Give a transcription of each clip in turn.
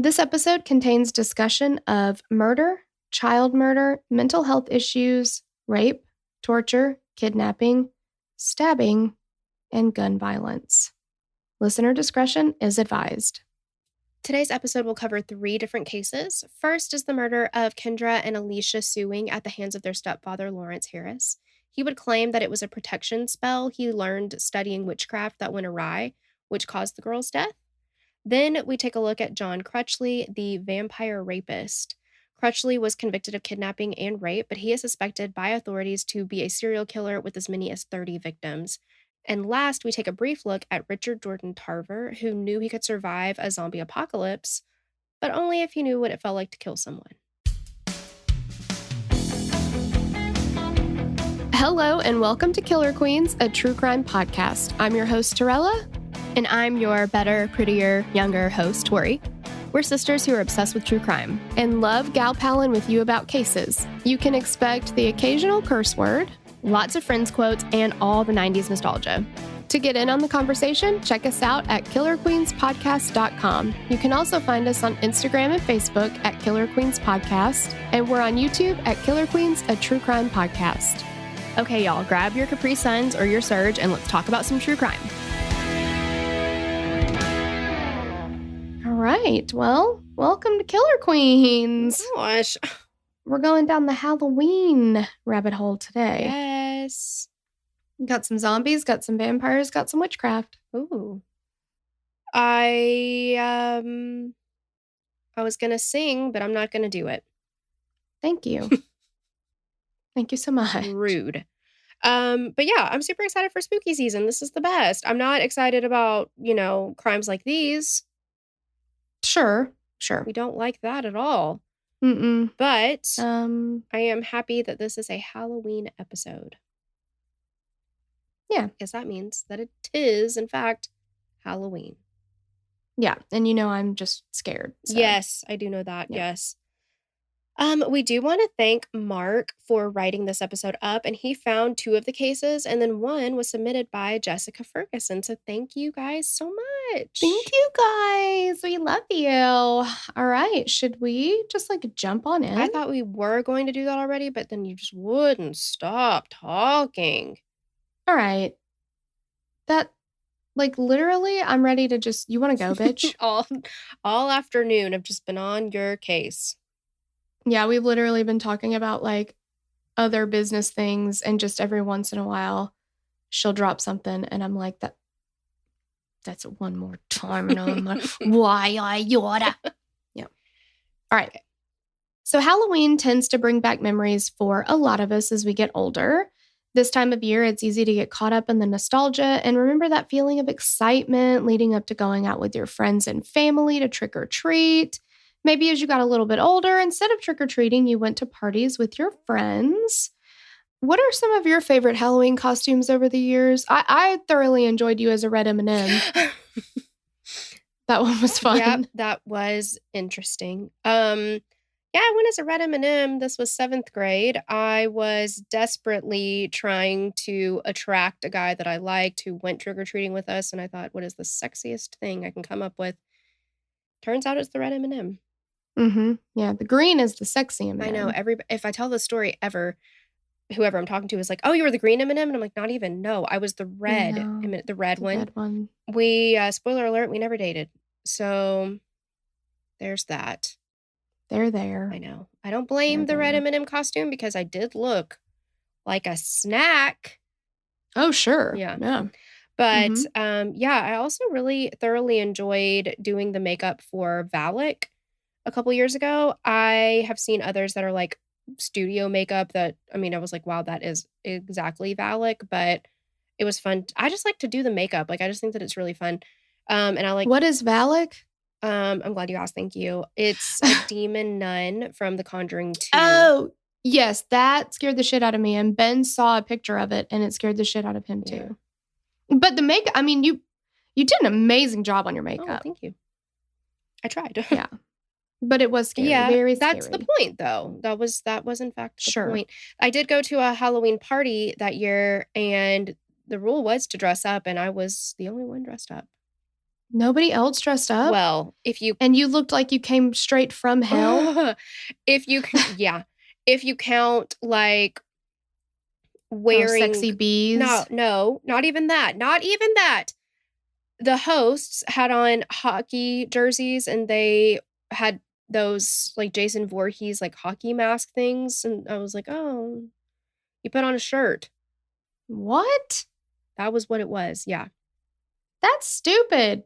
This episode contains discussion of murder, child murder, mental health issues, rape, torture, kidnapping, stabbing, and gun violence. Listener discretion is advised. Today's episode will cover 3 different cases. First is the murder of Kendra and Alysha Suing at the hands of their stepfather, Lawrence Harris. He would claim that it was a protection spell he learned studying witchcraft that went awry, which caused the girl's death. Then we take a look at John Crutchley, the vampire rapist. Crutchley was convicted of kidnapping and rape, but he is suspected by authorities to be a serial killer with as many as 30 victims. And last, we take a brief look at Richard Jordan Tarver, who knew he could survive a zombie apocalypse, but only if he knew what it felt like to kill someone. Hello and welcome to Killer Queens, a true crime podcast. I'm your host, Torella. And I'm your better, prettier, younger host, Tori. We're sisters who are obsessed with true crime. And love gal palin with you about cases. You can expect the occasional curse word, lots of Friends quotes, and all the 90s nostalgia. To get in on the conversation, check us out at killerqueenspodcast.com. You can also find us on Instagram and Facebook at Killer Queens Podcast, and we're on YouTube at Killer Queens, a true crime podcast. Okay, y'all, grab your Capri Suns or your Surge, and let's talk about some true crime. All right, well, welcome to Killer Queens. Gosh. We're going down the Halloween rabbit hole today. Yes. Got some zombies, got some vampires, got some witchcraft. Ooh. I was going to sing, but I'm not going to do it. Thank you. Thank you so much. Rude. But yeah, I'm super excited for spooky season. This is the best. I'm not excited about, crimes like these. Sure. We don't like that at all. Mm-mm. But I am happy that this is a Halloween episode. Yeah. Because that means that it is, in fact, Halloween. Yeah. And I'm just scared. So. Yes, I do know that. Yeah. Yes. We do want to thank Mark for writing this episode up, and he found 2 of the cases, and then 1 was submitted by Jessica Ferguson. So thank you guys so much. Thank you guys. We love you. All right. Should we just jump on in? I thought we were going to do that already, but then you just wouldn't stop talking. All right. That, literally, I'm ready to you want to go, bitch? all afternoon, I've just been on your case. Yeah, we've literally been talking about other business things, and just every once in a while she'll drop something and I'm like, that's one more time and I'm like, why I oughta. Yeah. All right. Okay. So Halloween tends to bring back memories for a lot of us as we get older. This time of year, it's easy to get caught up in the nostalgia and remember that feeling of excitement leading up to going out with your friends and family to trick or treat. Maybe as you got a little bit older, instead of trick-or-treating, you went to parties with your friends. What are some of your favorite Halloween costumes over the years? I thoroughly enjoyed you as a red M&M. That one was fun. Yep, that was interesting. Yeah, I went as a red M&M. This was 7th grade. I was desperately trying to attract a guy that I liked who went trick-or-treating with us, and I thought, what is the sexiest thing I can come up with? Turns out it's the red M&M. Mm-hmm. Yeah, the green is the sexy M&M. I know. If I tell the story ever, whoever I'm talking to is like, "Oh, you were the green M&M," and I'm like, "Not even. No, I was the red M&M, the red one." Red one. We spoiler alert, we never dated. So there's that. They're there. I know. I don't blame the red M&M costume because I did look like a snack. Oh, sure. Yeah. But I also really thoroughly enjoyed doing the makeup for Valak a couple years ago. I have seen others that are studio makeup that, I was like, wow, that is exactly Valak, but it was fun. I just like to do the makeup. I just think that it's really fun. And what is Valak? I'm glad you asked. Thank you. It's a demon nun from The Conjuring 2. Oh, yes. That scared the shit out of me. And Ben saw a picture of it and it scared the shit out of him too. But the makeup, you did an amazing job on your makeup. Oh, thank you. I tried. Yeah. But it was scary. Yeah, very scary. That's the point, though. That was in fact the point. I did go to a Halloween party that year, and the rule was to dress up, and I was the only one dressed up. Nobody else dressed up? Well, if you And you looked like you came straight from hell? if you count like wearing sexy bees? No, not even that. Not even that. The hosts had on hockey jerseys and they had those like Jason Voorhees like hockey mask things, and I was like, "Oh, you put on a shirt." What? That was what it was. Yeah. That's stupid.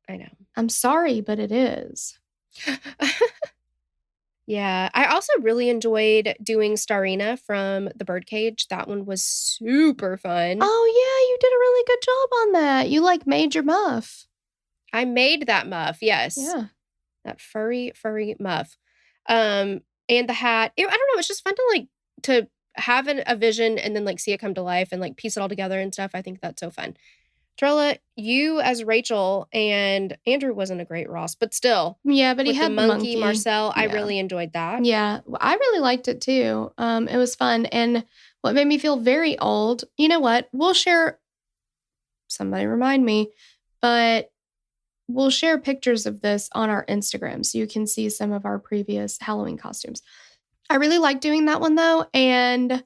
I know. I'm sorry, but it is. Yeah. I also really enjoyed doing Starina from The Birdcage. That one was super fun. Oh, yeah, you did a really good job on that. You like made your muff. I made that muff. Yes. Yeah. That furry muff. And the hat. I don't know. It's just fun to like to have a vision and then like see it come to life and like piece it all together and stuff. I think that's so fun. Trella, you as Rachel, and Andrew wasn't a great Ross, but still. Yeah, but he with had the monkey, Marcel. I Yeah. really enjoyed that. Yeah, I really liked it too. It was fun. And what made me feel very old, you know what? We'll share, somebody remind me, but we'll share pictures of this on our Instagram so you can see some of our previous Halloween costumes. I really liked doing that one though. And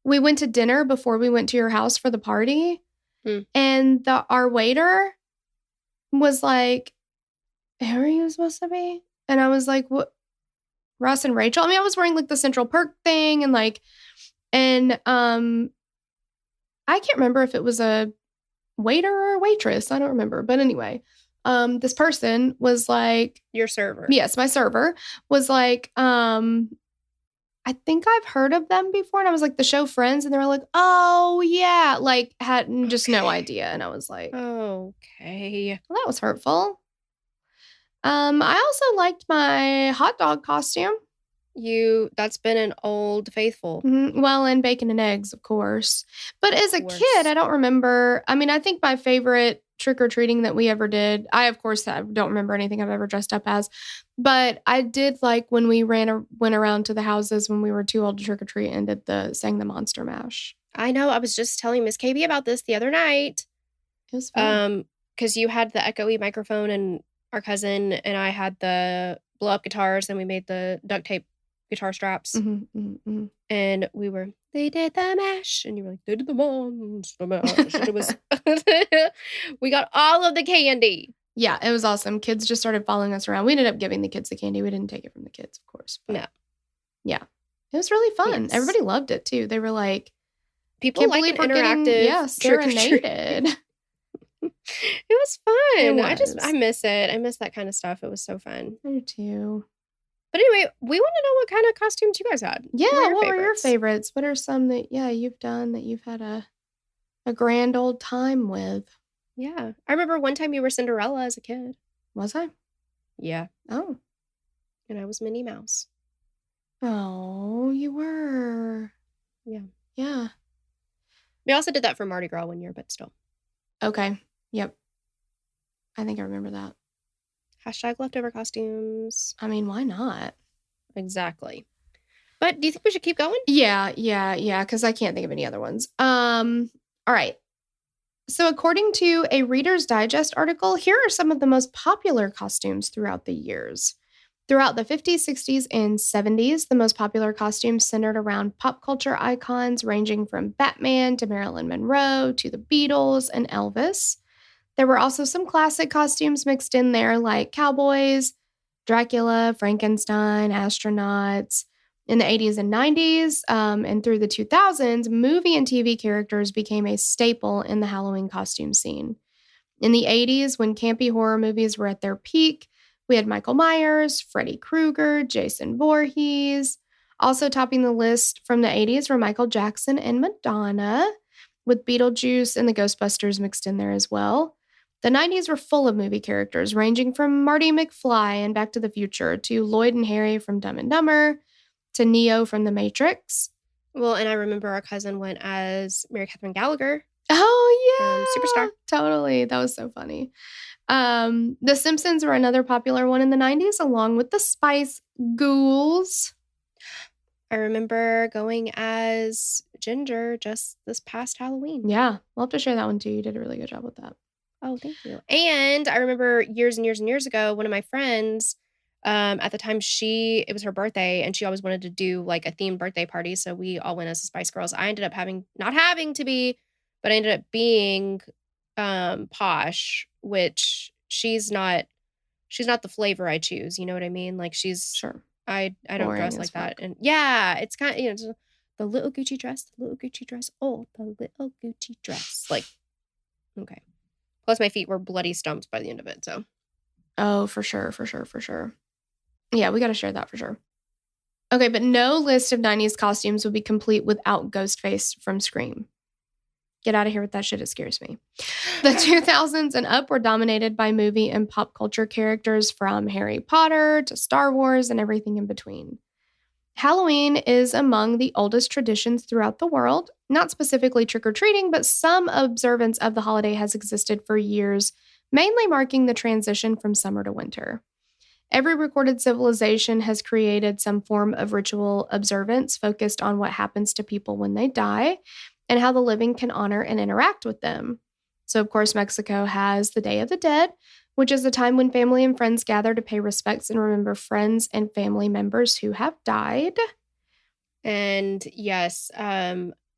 we went to dinner before we went to your house for the party. And our waiter was like, "Who are you supposed to be?" And I was like, "What? Ross and Rachel?" I mean, I was wearing like the Central Perk thing and I can't remember if it was a waiter or a waitress. I don't remember. But anyway, this person was like, your server. Yes, my server was like, I think I've heard of them before. And I was like, the show Friends. And they were like, "Oh, yeah." Like, had just no idea. And I was like, okay. Well, that was hurtful. I also liked my hot dog costume. That's been an old faithful. Mm-hmm. Well, and bacon and eggs, of course. But as a kid, I don't remember. I mean, I think my favorite trick-or-treating that we ever did, I, of course, don't remember anything I've ever dressed up as. But I did like when we went around to the houses when we were too old to trick-or-treat and sang the Monster Mash. I know. I was just telling Miss KB about this the other night. It was fun. Because you had the echoey microphone and our cousin and I had the blow-up guitars and we made the duct tape guitar straps. And we were, "They did the mash." And you were like, "They did the Monster Mash." And it was, we got all of the candy. Yeah, it was awesome. Kids just started following us around. We ended up giving the kids the candy. We didn't take it from the kids, of course. No. Yeah. It was really fun. Yes. Everybody loved it too. They were like, people like an interactive serenaded. It was fun. It I miss it. I miss that kind of stuff. It was so fun. I do too. But anyway, we want to know what kind of costumes you guys had. Yeah, what were your favorites? What are some that you've done that you've had a grand old time with? Yeah. I remember one time you were Cinderella as a kid. Was I? Yeah. Oh. And I was Minnie Mouse. Oh, you were. Yeah. Yeah. We also did that for Mardi Gras one year, but still. Okay. Yep. I think I remember that. #leftover costumes. I mean, why not? Exactly. But do you think we should keep going? Yeah, because I can't think of any other ones. All right. So according to a Reader's Digest article, here are some of the most popular costumes throughout the years. Throughout the 50s, 60s, and 70s, the most popular costumes centered around pop culture icons ranging from Batman to Marilyn Monroe to the Beatles and Elvis. There were also some classic costumes mixed in there like cowboys, Dracula, Frankenstein, astronauts. In the 80s and 90s and through the 2000s, movie and TV characters became a staple in the Halloween costume scene. In the 80s, when campy horror movies were at their peak, we had Michael Myers, Freddy Krueger, Jason Voorhees. Also topping the list from the 80s were Michael Jackson and Madonna, with Beetlejuice and the Ghostbusters mixed in there as well. The 90s were full of movie characters, ranging from Marty McFly and Back to the Future to Lloyd and Harry from Dumb and Dumber to Neo from The Matrix. Well, and I remember our cousin went as Mary Catherine Gallagher. Oh, yeah. Superstar. Totally. That was so funny. The Simpsons were another popular one in the 90s, along with the Spice Ghouls. I remember going as Ginger just this past Halloween. Yeah. We'll have to share that one too. You did a really good job with that. Oh, thank you. And I remember years and years and years ago, one of my friends, at the time it was her birthday, and she always wanted to do like a themed birthday party. So we all went as the Spice Girls. I ended up not having to be, but I ended up being posh, which she's not the flavor I choose. You know what I mean? Like Sure. I don't Boring dress as like that. fuck. And yeah, it's kind of, just the little Gucci dress, oh, the little Gucci dress. Like, okay. Plus, my feet were bloody stumps by the end of it. So, Oh, for sure. Yeah, we got to share that for sure. Okay, but no list of 90s costumes would be complete without Ghostface from Scream. Get out of here with that shit. It scares me. The 2000s and up were dominated by movie and pop culture characters from Harry Potter to Star Wars and everything in between. Halloween is among the oldest traditions throughout the world, not specifically trick-or-treating, but some observance of the holiday has existed for years, mainly marking the transition from summer to winter. Every recorded civilization has created some form of ritual observance focused on what happens to people when they die and how the living can honor and interact with them. So, of course, Mexico has the Day of the Dead, which is a time when family and friends gather to pay respects and remember friends and family members who have died. and yes,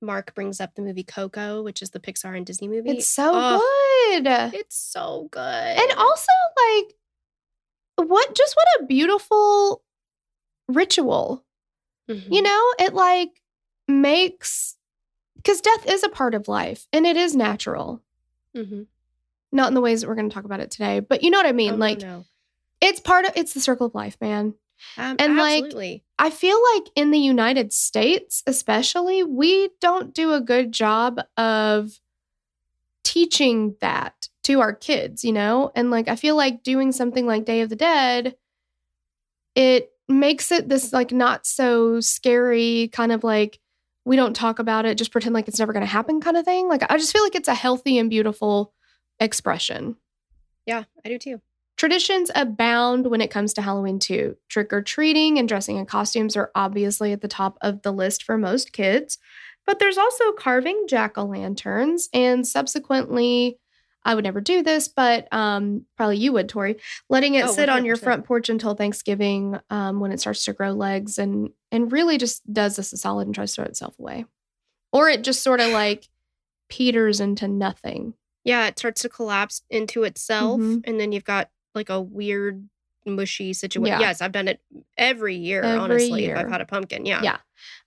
Mark brings up the movie Coco, which is the Pixar and Disney movie. It's so good. It's so good. And also, like, what a beautiful ritual. Mhm. You know, it like makes, because death is a part of life and it is natural. Mhm. Not in the ways that we're going to talk about it today, but you know what I mean? Oh, like, no. it's the circle of life, man. And absolutely. like, I feel like in the United States, especially, we don't do a good job of teaching that to our kids, you know? And like, I feel like doing something like Day of the Dead, it makes it this like not so scary kind of like, we don't talk about it, just pretend like it's never going to happen kind of thing. Like, I just feel like it's a healthy and beautiful expression. Yeah, I do too. Traditions abound when it comes to Halloween too. Trick-or-treating and dressing in costumes are obviously at the top of the list for most kids, but there's also carving jack-o'-lanterns and subsequently, I would never do this, but probably you would, Tori, letting it sit on your 100%. front porch until Thanksgiving when it starts to grow legs and really just does us a solid and tries to throw itself away. Or it just sort of like peters into nothing. Yeah, it starts to collapse into itself, Mhm. and then you've got like a weird, mushy situation. Yeah. Yes, I've done it every year, Every honestly, if year. I've had a pumpkin. Yeah. Yeah.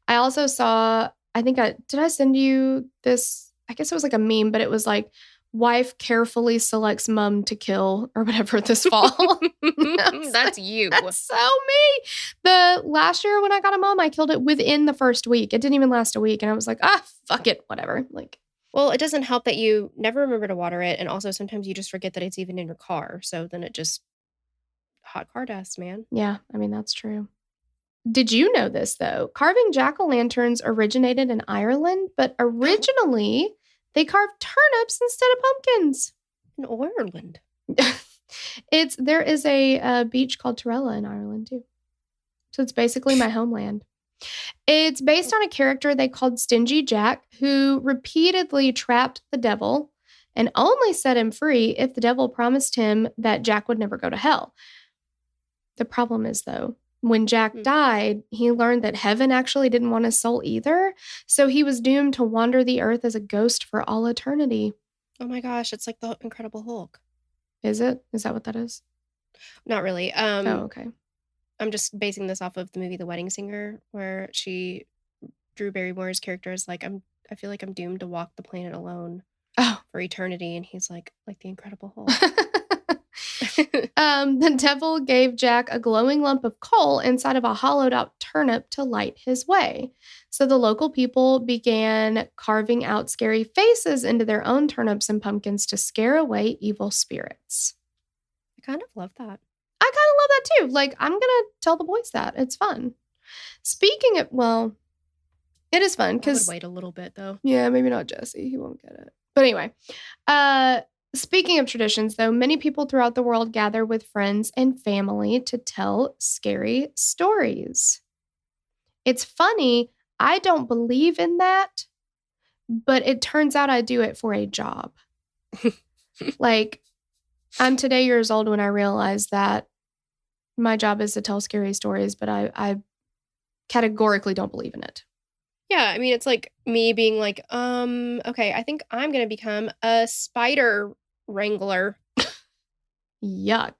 I also saw, did I send you this? I guess it was like a meme, but it was like, wife carefully selects mom to kill or whatever this fall. That's you. That's so me. The last year when I got a mom, I killed it within the first week. It didn't even last a week. And I was like, fuck it, whatever. Like, Well, it doesn't help that you never remember to water it, and also sometimes you just forget that it's even in your car. So then it just hot car dust, man. yeah, I mean, that's true. Did you know this, though? Carving jack-o'-lanterns originated in Ireland, but originally they carved turnips instead of pumpkins. In Ireland. There is a beach called Torella in Ireland, too. So it's basically my homeland. It's based on a character they called Stingy Jack, who repeatedly trapped the devil and only set him free if the devil promised him that Jack would never go to hell. The problem is, though, when Jack died, he learned that heaven actually didn't want his soul either, so he was doomed to wander the earth as a ghost for all eternity. Oh my gosh, it's like the Incredible Hulk. Is it? Is that what that is? Not really. Oh, okay. I'm just basing this off of the movie The Wedding Singer, where Drew Barrymore's character is like, I feel like I'm doomed to walk the planet alone for eternity, and he's like the Incredible Hulk. The devil gave Jack a glowing lump of coal inside of a hollowed out turnip to light his way. So the local people began carving out scary faces into their own turnips and pumpkins to scare away evil spirits. I kind of love that. I kind of love that too. Like, I'm going to tell the boys that. It's fun. Speaking of, well, it is fun because... I would wait a little bit, though. Yeah, maybe not Jesse. He won't get it. But anyway, speaking of traditions, though, many people throughout the world gather with friends and family to tell scary stories. It's funny. I don't believe in that, but it turns out I do it for a job. Like, I'm today years old when I realized that my job is to tell scary stories, but I categorically don't believe in it. Yeah, I mean, it's like me being like, okay, I think I'm going to become a spider wrangler. Yuck.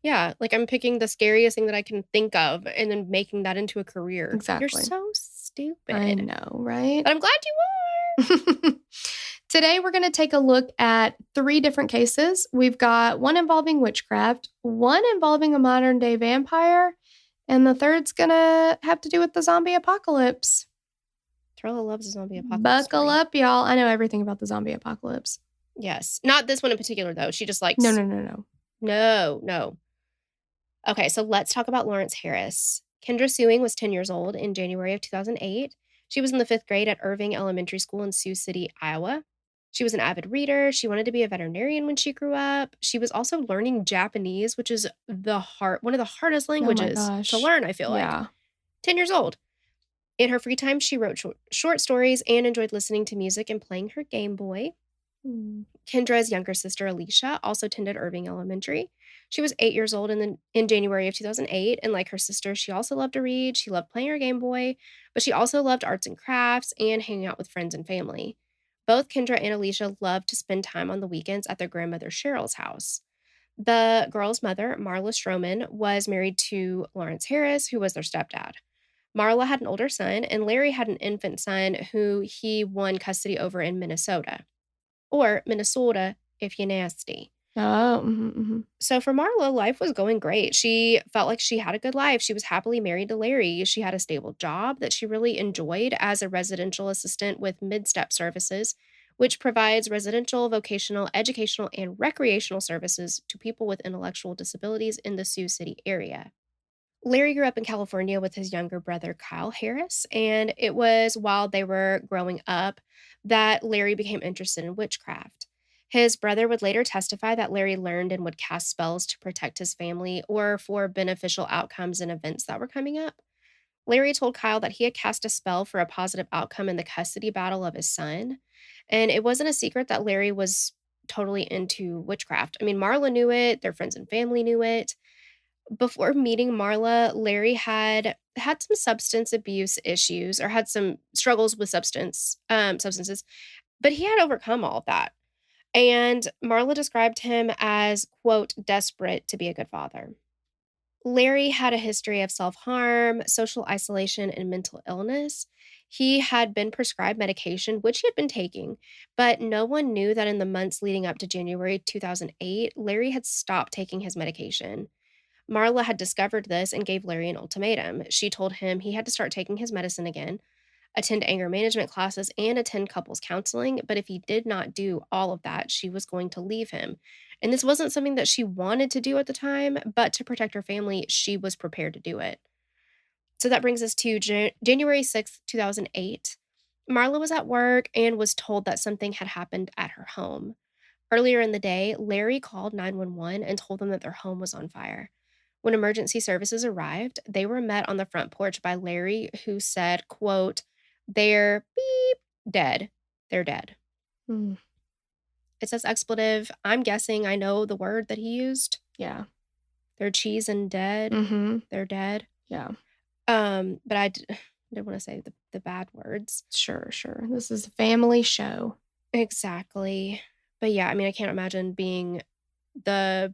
Yeah, like I'm picking the scariest thing that I can think of and then making that into a career. Exactly. You're so stupid. I know, right? But I'm glad you are. Today, we're going to take a look at 3 different cases. We've got one involving witchcraft, one involving a modern day vampire, and the third's going to have to do with the zombie apocalypse. Trella loves a zombie apocalypse. Buckle up, y'all. I know everything about the zombie apocalypse. Yes. Not this one in particular, though. She just likes... No. Okay, so let's talk about Lawrence Harris. Kendra Suing was 10 years old in January of 2008. She was in the 5th grade at Irving Elementary School in Sioux City, Iowa. She was an avid reader. She wanted to be a veterinarian when she grew up. She was also learning Japanese, which is one of the hardest languages to learn, I feel like. 10 years old. In her free time, she wrote short stories and enjoyed listening to music and playing her Game Boy. Kendra's younger sister, Alysha, also attended Irving Elementary. She was 8 years old in January of 2008, and like her sister, she also loved to read. She loved playing her Game Boy, but she also loved arts and crafts and hanging out with friends and family. Both Kendra and Alysha loved to spend time on the weekends at their grandmother Cheryl's house. The girls' mother, Marla Stroman, was married to Lawrence Harris, who was their stepdad. Marla had an older son, and Larry had an infant son who he won custody over in Minnesota. Or Minnesota, if you're nasty. So for Marla, life was going great. She felt like she had a good life. She was happily married to Larry. She had a stable job that she really enjoyed as a residential assistant with Mid-Step Services, which provides residential, vocational, educational, and recreational services to people with intellectual disabilities in the Sioux City area. Larry grew up in California with his younger brother, Kyle Harris, and it was while they were growing up that Larry became interested in witchcraft. His brother would later testify that Larry learned and would cast spells to protect his family or for beneficial outcomes in events that were coming up. Larry told Kyle that he had cast a spell for a positive outcome in the custody battle of his son, and it wasn't a secret that Larry was totally into witchcraft. I mean, Marla knew it, their friends and family knew it. Before meeting Marla, Larry had some substance abuse issues or had some struggles with substances, but he had overcome all of that. And Marla described him as, quote, desperate to be a good father. Larry had a history of self-harm, social isolation, and mental illness. He had been prescribed medication, which he had been taking, but no one knew that in the months leading up to January 2008, Larry had stopped taking his medication. Marla had discovered this and gave Larry an ultimatum. She told him he had to start taking his medicine again, attend anger management classes, and attend couples counseling. But if he did not do all of that, she was going to leave him. And this wasn't something that she wanted to do at the time, but to protect her family, she was prepared to do it. So that brings us to January 6th, 2008. Marla was at work and was told that something had happened at her home. Earlier in the day, Larry called 911 and told them that their home was on fire. When emergency services arrived, they were met on the front porch by Larry, who said, quote, "They're beep, dead. They're dead." It says expletive. I'm guessing I know the word that he used. Yeah. They're cheese and dead. They're dead. Yeah. But I didn't want to say the bad words. Sure. This is a family show. Exactly. But yeah, I mean, I can't imagine being the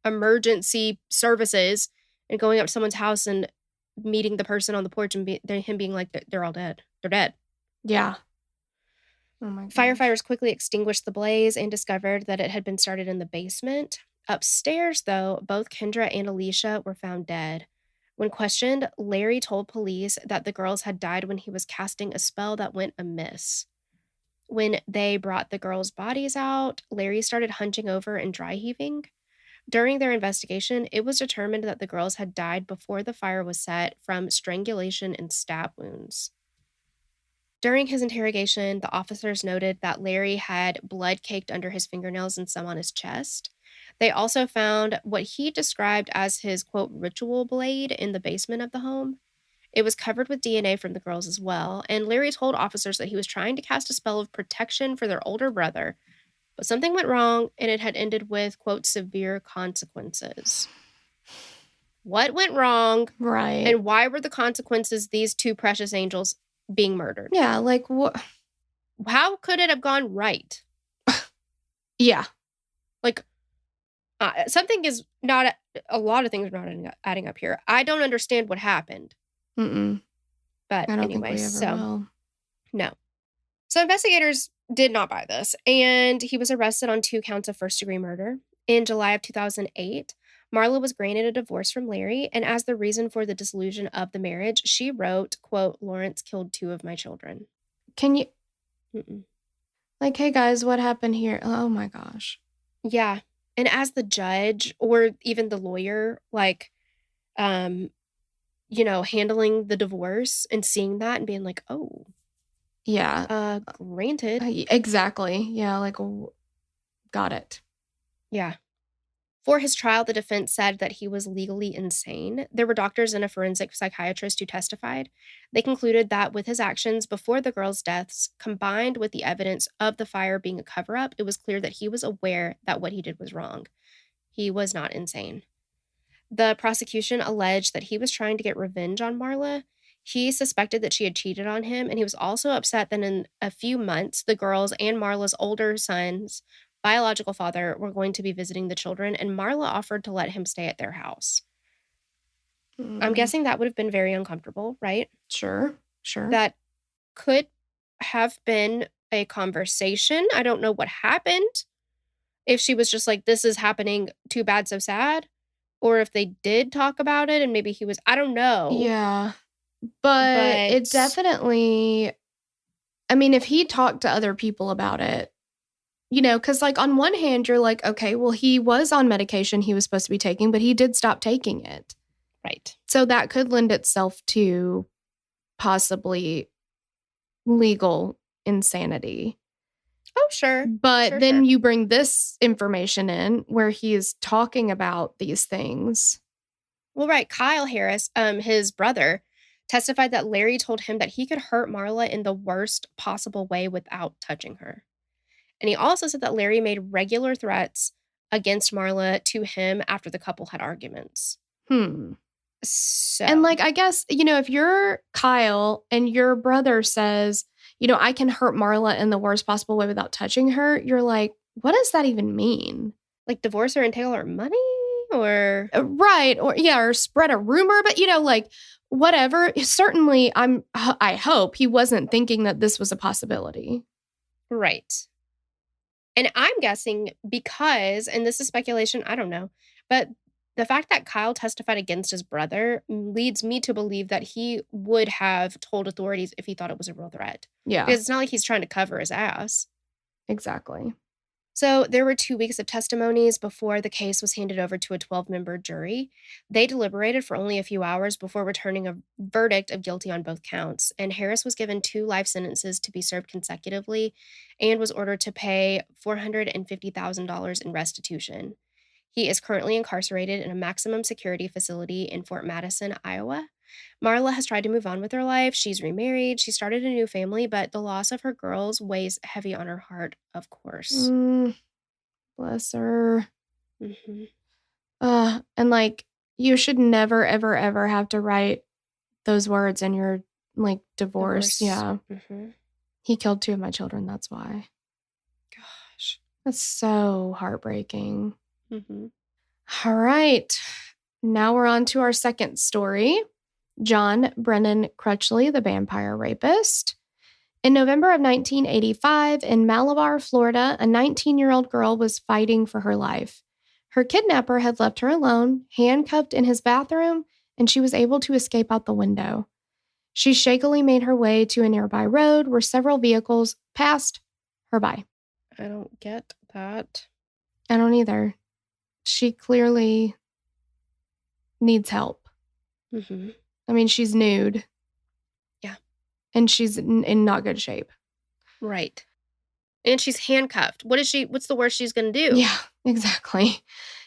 emergency services and going up to someone's house and meeting the person on the porch and him being like, they're all dead. They're dead. Yeah. Oh my gosh. Firefighters quickly extinguished the blaze and discovered that it had been started in the basement. Upstairs, though, both Kendra and Alysha were found dead. When questioned, Larry told police that the girls had died when he was casting a spell that went amiss. When they brought the girls' bodies out, Larry started hunching over and dry heaving. During their investigation, it was determined that the girls had died before the fire was set from strangulation and stab wounds. During his interrogation, the officers noted that Larry had blood caked under his fingernails and some on his chest. They also found what he described as his, quote, ritual blade in the basement of the home. It was covered with DNA from the girls as well, and Larry told officers that he was trying to cast a spell of protection for their older brother, But something went wrong, and it had ended with, quote, severe consequences. What went wrong? Right. And why were the consequences these two precious angels being murdered? Yeah, like what? How could it have gone right? Yeah. Like, something is not, a lot of things are not adding up here. I don't understand what happened. Mm-mm. But I don't anyway, think we ever will. No. So investigators did not buy this, and he was arrested on 2 counts of first-degree murder. In July of 2008, Marla was granted a divorce from Larry, and as the reason for the dissolution of the marriage, she wrote, quote, Lawrence killed 2 of my children. Can you... Mm-mm. Like, hey, guys, what happened here? Oh, my gosh. Yeah. And as the judge or even the lawyer, like, you know, handling the divorce and seeing that and being like, oh, yeah, granted. Exactly. Yeah, like, got it. Yeah. For his trial, the defense said that he was legally insane. There were doctors and a forensic psychiatrist who testified. They concluded that with his actions before the girls' deaths, combined with the evidence of the fire being a cover-up, it was clear that he was aware that what he did was wrong. He was not insane. The prosecution alleged that he was trying to get revenge on Marla. He suspected that she had cheated on him, and he was also upset that in a few months, the girls and Marla's older son's biological father were going to be visiting the children, and Marla offered to let him stay at their house. I'm guessing that would have been very uncomfortable, right? Sure. That could have been a conversation. I don't know what happened. If she was just like, this is happening, too bad, so sad. Or if they did talk about it and maybe he was, I don't know. Yeah. But it definitely, I mean, if he talked to other people about it, you know, because like on one hand, you're like, okay, well, he was on medication he was supposed to be taking, but he did stop taking it. Right. So that could lend itself to possibly legal insanity. Oh, sure. But then you bring this information in where he is talking about these things. Well, right. Kyle Harris, his brother, testified that Larry told him that he could hurt Marla in the worst possible way without touching her. And he also said that Larry made regular threats against Marla to him after the couple had arguments. So. And like, I guess, you know, if you're Kyle and your brother says, you know, I can hurt Marla in the worst possible way without touching her, you're like, what does that even mean? Like divorce her and take all her money? Or right. Or spread a rumor, but you know, like whatever. Certainly I hope he wasn't thinking that this was a possibility. Right. And I'm guessing because, and this is speculation, I don't know, but the fact that Kyle testified against his brother leads me to believe that he would have told authorities if he thought it was a real threat. Yeah. Because it's not like he's trying to cover his ass. Exactly. So there were 2 weeks of testimonies before the case was handed over to a 12-member jury. They deliberated for only a few hours before returning a verdict of guilty on both counts. And Harris was given 2 life sentences to be served consecutively and was ordered to pay $450,000 in restitution. He is currently incarcerated in a maximum security facility in Fort Madison, Iowa. Marla has tried to move on with her life. She's remarried. She started a new family, but the loss of her girls weighs heavy on her heart, of course. Bless her. Mm-hmm. And like, you should never, ever, ever have to write those words in your like divorce. Yeah. Mm-hmm. He killed 2 of my children. That's why. Gosh. That's so heartbreaking. Mm-hmm. All right. Now we're on to our second story. John Brennan Crutchley, the vampire rapist. In November of 1985, in Malabar, Florida, a 19-year-old girl was fighting for her life. Her kidnapper had left her alone, handcuffed in his bathroom, and she was able to escape out the window. She shakily made her way to a nearby road where several vehicles passed her by. I don't get that. I don't either. She clearly needs help. Mm-hmm. I mean, she's nude. Yeah. And she's in not good shape. Right. And she's handcuffed. What's the worst she's going to do? Yeah, exactly.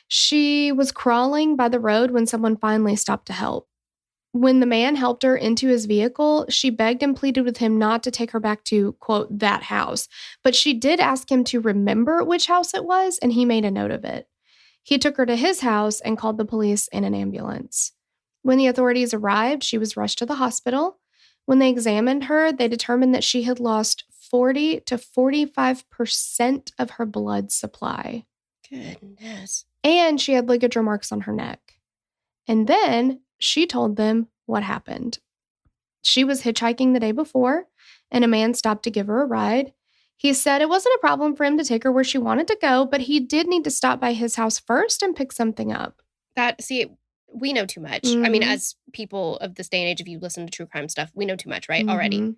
She was crawling by the road when someone finally stopped to help. When the man helped her into his vehicle, she begged and pleaded with him not to take her back to, quote, that house. But she did ask him to remember which house it was, and he made a note of it. He took her to his house and called the police and an ambulance. When the authorities arrived, she was rushed to the hospital. When they examined her, they determined that she had lost 40 to 45% of her blood supply. Goodness. And she had ligature marks on her neck. And then she told them what happened. She was hitchhiking the day before, and a man stopped to give her a ride. He said it wasn't a problem for him to take her where she wanted to go, but he did need to stop by his house first and pick something up. We know too much. I mean, as people of this day and age, if you listen to true crime stuff, we know too much, right? Already.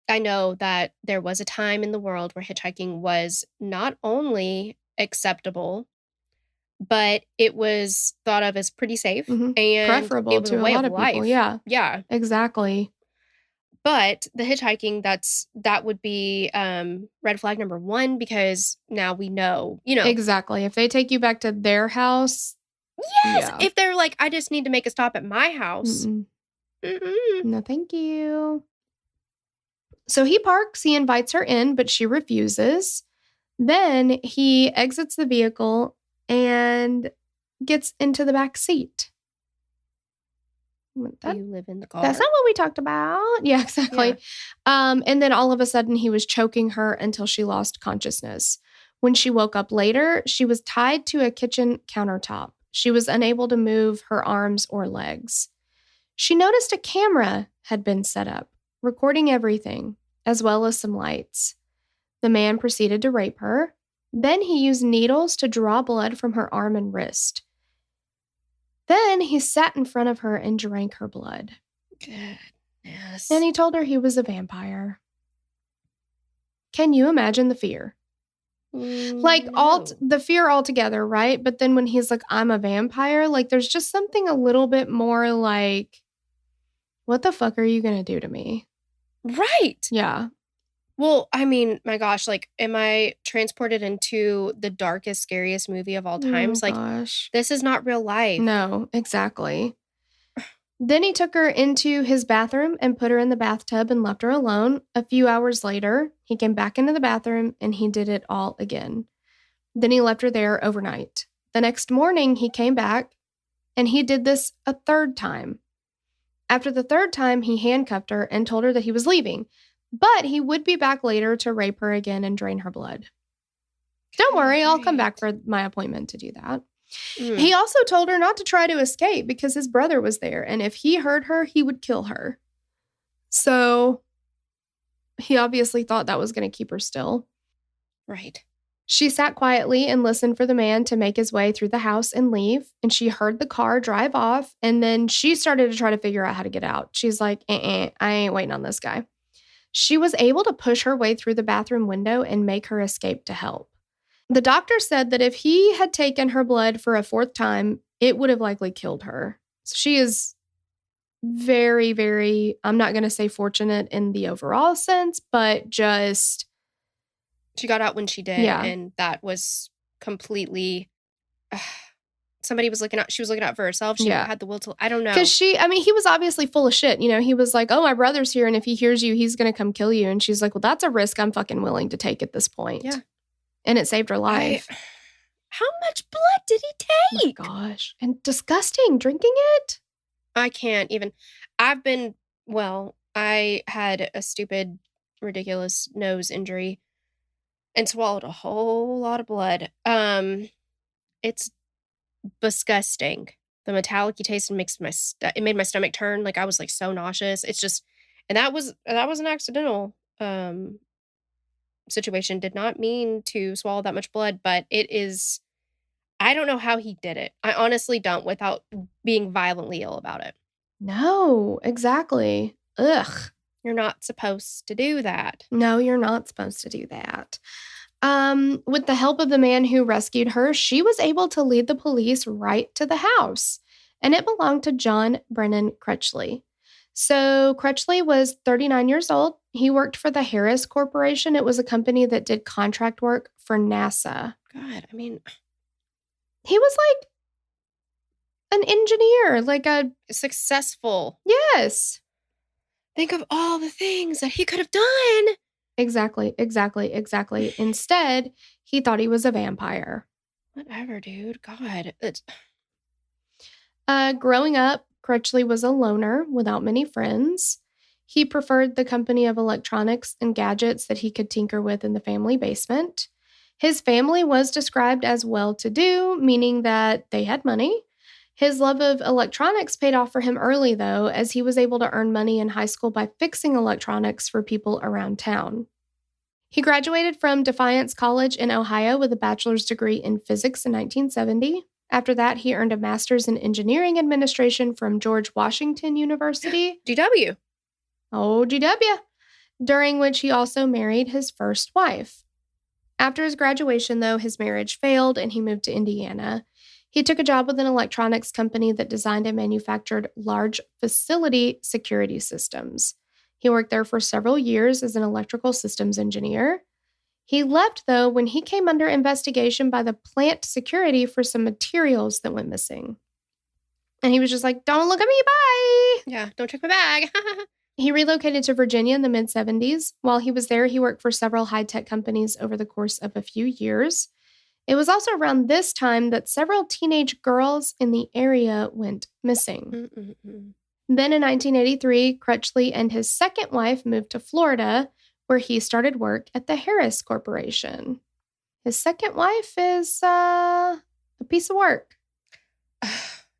I know that there was a time in the world where hitchhiking was not only acceptable, but it was thought of as pretty safe and preferable it was to a way a lot of of life. people. Yeah. Yeah. Exactly. But the hitchhiking, that would be red flag number 1, because now we know, Exactly. If they take you back to their house. Yes. Yeah. If they're like, I just need to make a stop at my house. No, thank you. So he parks, he invites her in, but she refuses. Then he exits the vehicle and gets into the back seat. You live in the car. That's not what we talked about. Yeah, exactly. Yeah. And then all of a sudden he was choking her until she lost consciousness. When she woke up later, she was tied to a kitchen countertop. She was unable to move her arms or legs. She noticed a camera had been set up, recording everything, as well as some lights. The man proceeded to rape her. Then he used needles to draw blood from her arm and wrist. Then he sat in front of her and drank her blood. Goodness. Then he told her he was a vampire. Can you imagine the fear? The fear altogether, right? But then when he's like, I'm a vampire, like there's just something a little bit more like, what the fuck are you going to do to me? Right. Yeah. Well, I mean, my gosh, like, am I transported into the darkest, scariest movie of all times? This is not real life. No, exactly. Then he took her into his bathroom and put her in the bathtub and left her alone. A few hours later, he came back into the bathroom and he did it all again. Then he left her there overnight. The next morning, he came back and he did this a third time. After the third time, he handcuffed her and told her that he was leaving, but he would be back later to rape her again and drain her blood. Don't worry, I'll come back for my appointment to do that. He also told her not to try to escape because his brother was there, and if he heard her, he would kill her. So he obviously thought that was going to keep her still. Right. She sat quietly and listened for the man to make his way through the house and leave, and she heard the car drive off, and then she started to try to figure out how to get out. She's like, I ain't waiting on this guy. She was able to push her way through the bathroom window and make her escape to help. The doctor said that if he had taken her blood for a fourth time, it would have likely killed her. So she is very, very, I'm not going to say fortunate in the overall sense, but just... She got out when she did, and that was completely... somebody was looking out. She was looking out for herself. She had the will to... I don't know. Because he was obviously full of shit. He was like, oh, my brother's here, and if he hears you, he's going to come kill you. And she's like, well, that's a risk I'm fucking willing to take at this point. Yeah. And it saved her life. How much blood did he take? Oh my gosh. And disgusting. Drinking it? I can't even. I had a stupid, ridiculous nose injury and swallowed a whole lot of blood. It's disgusting. The metallic-y taste makes it made my stomach turn. Like I was like so nauseous. It's just, and that was an accidental situation. Did not mean to swallow that much blood, but it is, I don't know how he did it. I honestly don't, without being violently ill about it. No, exactly. Ugh. You're not supposed to do that. No, you're not supposed to do that. With the help of the man who rescued her, she was able to lead the police right to the house, and it belonged to John Brennan Crutchley. So Crutchley was 39 years old. He worked for the Harris Corporation. It was a company that did contract work for NASA. God, I mean... He was like an engineer, like a... Successful. Yes. Think of all the things that he could have done. Exactly. Instead, he thought he was a vampire. Whatever, dude. God. Growing up, Crutchley was a loner without many friends. He preferred the company of electronics and gadgets that he could tinker with in the family basement. His family was described as well-to-do, meaning that they had money. His love of electronics paid off for him early, though, as he was able to earn money in high school by fixing electronics for people around town. He graduated from Defiance College in Ohio with a bachelor's degree in physics in 1970. After that, he earned a master's in engineering administration from George Washington University. GW. Oh, GW. During which he also married his first wife. After his graduation, though, his marriage failed and he moved to Indiana. He took a job with an electronics company that designed and manufactured large facility security systems. He worked there for several years as an electrical systems engineer. He left, though, when he came under investigation by the plant security for some materials that went missing. And he was just like, don't look at me, bye! Yeah, don't check my bag. He relocated to Virginia in the mid-70s. While he was there, he worked for several high-tech companies over the course of a few years. It was also around this time that several teenage girls in the area went missing. Then in 1983, Crutchley and his second wife moved to Florida, where he started work at the Harris Corporation. His second wife is a piece of work.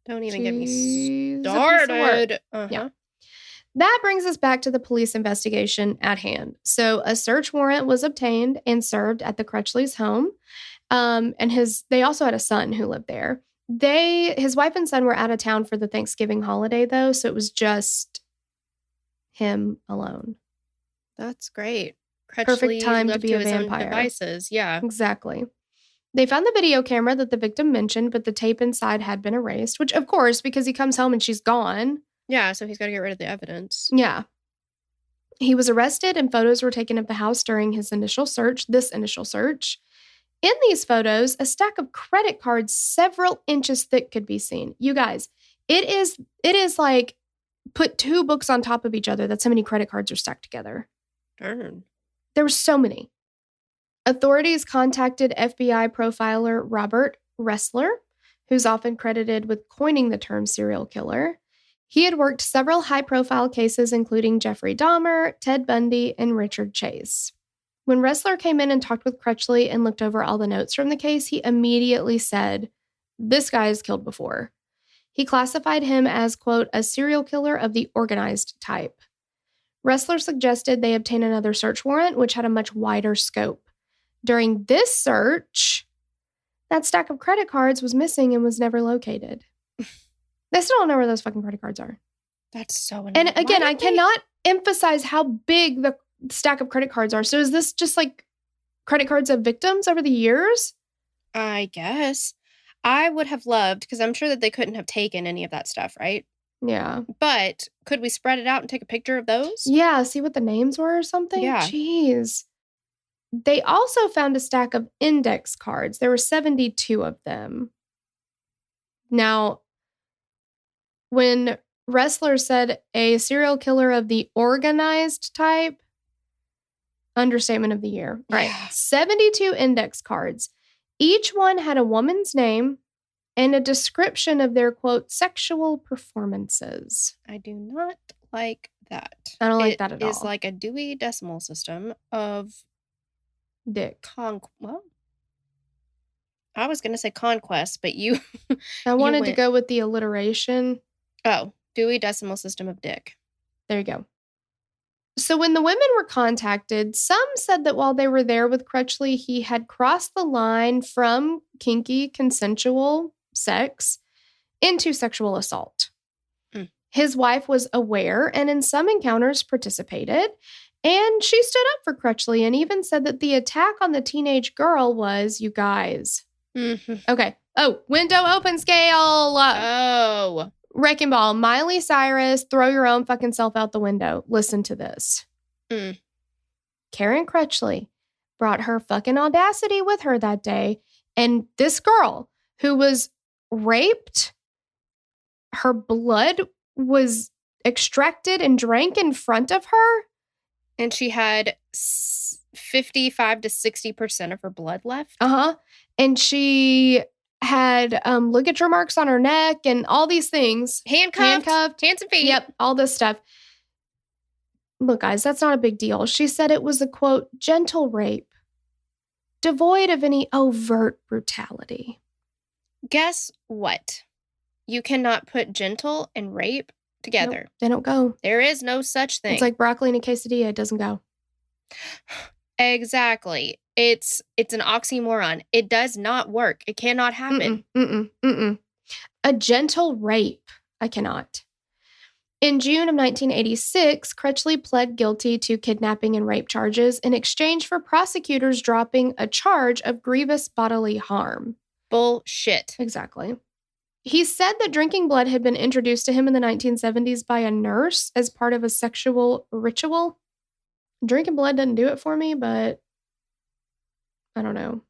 Don't even get me She's a piece of started. work. Yeah. That brings us back to the police investigation at hand. So a search warrant was obtained and served at the Crutchley's home. And they also had a son who lived there. His wife and son were out of town for the Thanksgiving holiday, though, so it was just him alone. That's great. Perfect time to be a his own vampire. devices. Yeah. Exactly. They found the video camera that the victim mentioned, but the tape inside had been erased, which, of course, because he comes home and she's gone. Yeah, so he's got to get rid of the evidence. Yeah. He was arrested and photos were taken of the house during this initial search. In these photos, a stack of credit cards several inches thick could be seen. You guys, it is like put two books on top of each other. That's how many credit cards are stacked together. Darn. There were so many. Authorities contacted FBI profiler Robert Ressler, who's often credited with coining the term serial killer. He had worked several high-profile cases, including Jeffrey Dahmer, Ted Bundy, and Richard Chase. When Ressler came in and talked with Crutchley and looked over all the notes from the case, he immediately said, "This guy is killed before." He classified him as, quote, a serial killer of the organized type. Ressler suggested they obtain another search warrant, which had a much wider scope. During this search, that stack of credit cards was missing and was never located. They still don't know where those fucking credit cards are. That's so annoying. And again, I cannot emphasize how big the stack of credit cards are. So is this just like credit cards of victims over the years? I guess. I would have loved, because I'm sure that they couldn't have taken any of that stuff, right? Yeah. But could we spread it out and take a picture of those? Yeah, see what the names were or something? Yeah. Jeez. They also found a stack of index cards. There were 72 of them. Now, when Ressler said a serial killer of the organized type, understatement of the year. Yeah. Right. 72 index cards. Each one had a woman's name and a description of their, quote, sexual performances. I do not like that. I don't like that at all. It is like a Dewey Decimal System of dick. Well, I was going to say conquest, but you... I wanted to go with the alliteration. Oh, Dewey Decimal System of dick. There you go. So when the women were contacted, some said that while they were there with Crutchley, he had crossed the line from kinky, consensual sex into sexual assault. His wife was aware and in some encounters participated, and she stood up for Crutchley and even said that the attack on the teenage girl was, you guys. Okay. Oh, window open scale. Oh. Wrecking Ball, Miley Cyrus, throw your own fucking self out the window. Listen to this. Karen Crutchley brought her fucking audacity with her that day. And this girl who was raped her blood was extracted and drank in front of her. And she had 55 to 60% of her blood left. And she had ligature marks on her neck and all these things. Handcuffed. Hands and feet. Yep, all this stuff. Look, guys, that's not a big deal. She said it was a, quote, gentle rape, devoid of any overt brutality. Guess what? You cannot put gentle and rape together. Nope, they don't go. There is no such thing. It's like broccoli in a quesadilla. It doesn't go. Exactly. It's an oxymoron. It does not work. It cannot happen. A gentle rape. I cannot. In June of 1986, Crutchley pled guilty to kidnapping and rape charges in exchange for prosecutors dropping a charge of grievous bodily harm. Bullshit. Exactly. He said that drinking blood had been introduced to him in the 1970s by a nurse as part of a sexual ritual. Drinking blood doesn't do it for me, but I don't know.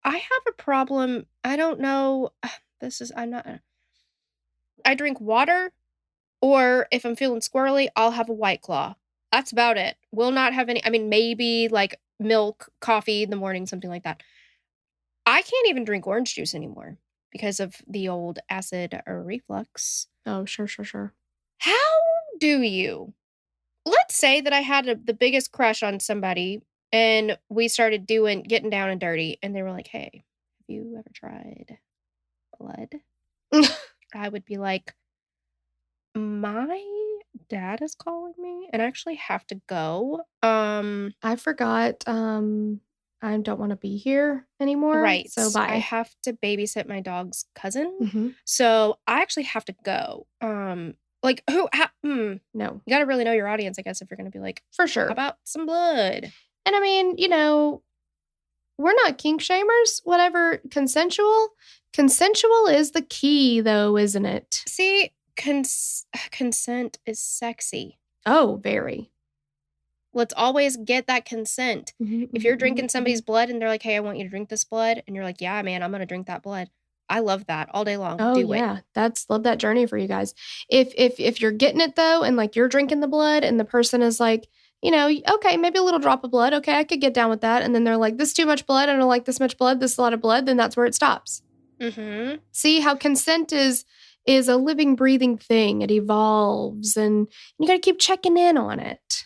I have a problem. I don't know. I drink water, or if I'm feeling squirrely, I'll have a White Claw. That's about it. Will not have any, maybe like milk, coffee in the morning, something like that. I can't even drink orange juice anymore because of the old acid reflux. Oh, sure. How do you? Let's say that I had the biggest crush on somebody and we started getting down and dirty, and they were like, hey, have you ever tried blood? I would be like, my dad is calling me and I actually have to go. I forgot. I don't want to be here anymore. Right. So bye. I have to babysit my dog's cousin. Mm-hmm. So I actually have to go. Like who? No. You got to really know your audience, I guess, if you're going to be like, for sure. How about some blood? And I mean, we're not kink shamers, whatever. Consensual is the key, though, isn't it? See, consent is sexy. Oh, very. Let's always get that consent. If you're drinking somebody's blood and they're like, hey, I want you to drink this blood. And you're like, yeah, man, I'm going to drink that blood. I love that all day long. Oh, Do yeah. it. Love that journey for you guys. If you're getting it, though, and like you're drinking the blood and the person is like, okay, maybe a little drop of blood. Okay, I could get down with that. And then they're like, this is too much blood. I don't like this much blood. This is a lot of blood. Then that's where it stops. Mm-hmm. See how consent is a living, breathing thing. It evolves and you got to keep checking in on it.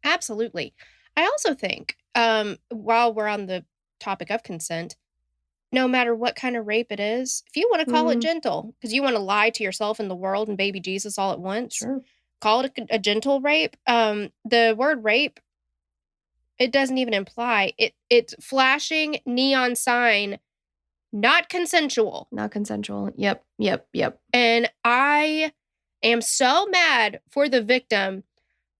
Absolutely. I also think, while we're on the topic of consent, no matter what kind of rape it is, if you want to call it gentle, because you want to lie to yourself and the world and baby Jesus all at once, sure. Call it a gentle rape. The word rape, it doesn't even imply it's flashing neon sign, not consensual. Not consensual. Yep. And I am so mad for the victim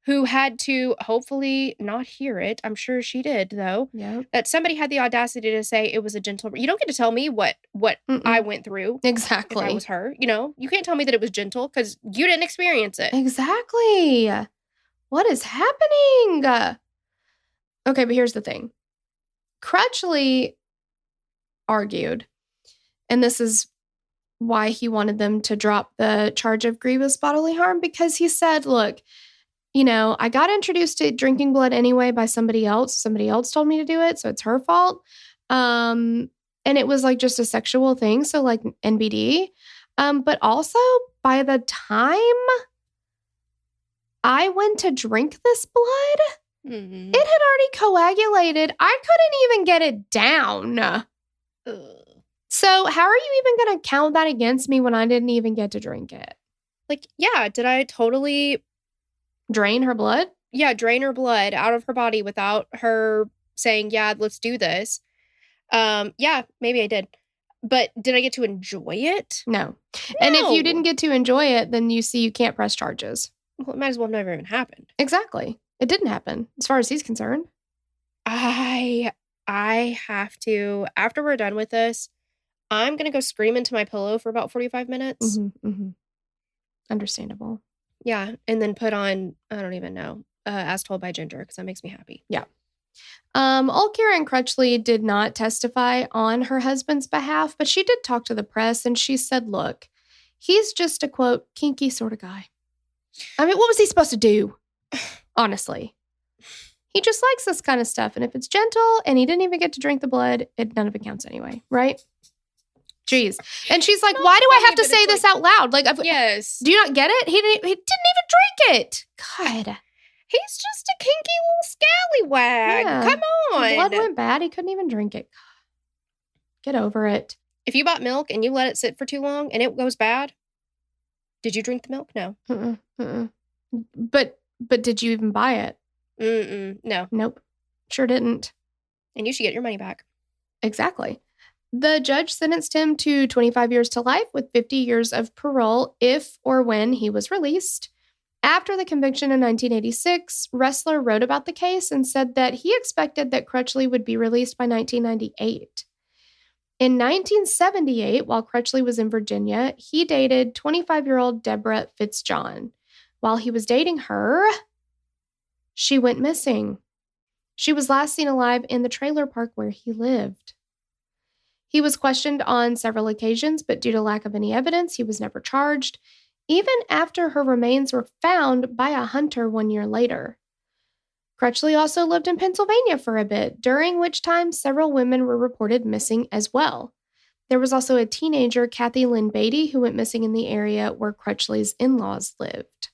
who had to hopefully not hear it. I'm sure she did, though. Yeah. That somebody had the audacity to say it was a gentle. You don't get to tell me what I went through. Exactly. If I was her. You can't tell me that it was gentle because you didn't experience it. Exactly. What is happening? Okay, but here's the thing. Crutchley argued, and this is why he wanted them to drop the charge of grievous bodily harm, because he said, look, I got introduced to drinking blood anyway by somebody else. Somebody else told me to do it, so it's her fault. And it was like just a sexual thing, so like NBD. But also, by the time I went to drink this blood, it had already coagulated. I couldn't even get it down. So how are you even going to count that against me when I didn't even get to drink it? Like, yeah, did I totally... drain her blood? Yeah, drain her blood out of her body without her saying, yeah, let's do this. Yeah, maybe I did. But did I get to enjoy it? No. And if you didn't get to enjoy it, then you can't press charges. Well, it might as well have never even happened. Exactly. It didn't happen, as far as he's concerned. I have to, after we're done with this, I'm going to go scream into my pillow for about 45 minutes. Understandable. Yeah, and then put on, I don't even know, As Told by Ginger, because that makes me happy. Yeah. Old Karen Crutchley did not testify on her husband's behalf, but she did talk to the press, and she said, look, He's just a, quote, kinky sort of guy. I mean, what was he supposed to do? Honestly. He just likes this kind of stuff. And if it's gentle and he didn't even get to drink the blood, none of it counts anyway, right? Jeez. And she's like, why do I have to say this out loud? Like, yes. Do you not get it? He didn't even drink it. God. He's just a kinky little scallywag. Yeah. Come on. The blood went bad. He couldn't even drink it. Get over it. If you bought milk and you let it sit for too long and it goes bad, did you drink the milk? No. But did you even buy it? No. Nope. Sure didn't. And you should get your money back. Exactly. The judge sentenced him to 25 years to life with 50 years of parole if or when he was released. After the conviction in 1986, Ressler wrote about the case and said that he expected that Crutchley would be released by 1998. In 1978, while Crutchley was in Virginia, he dated 25-year-old Deborah Fitzjohn. While he was dating her, she went missing. She was last seen alive in the trailer park where he lived. He was questioned on several occasions, but due to lack of any evidence, he was never charged, even after her remains were found by a hunter 1 year later. Crutchley also lived in Pennsylvania for a bit, during which time several women were reported missing as well. There was also a teenager, Kathy Lynn Beatty, who went missing in the area where Crutchley's in-laws lived.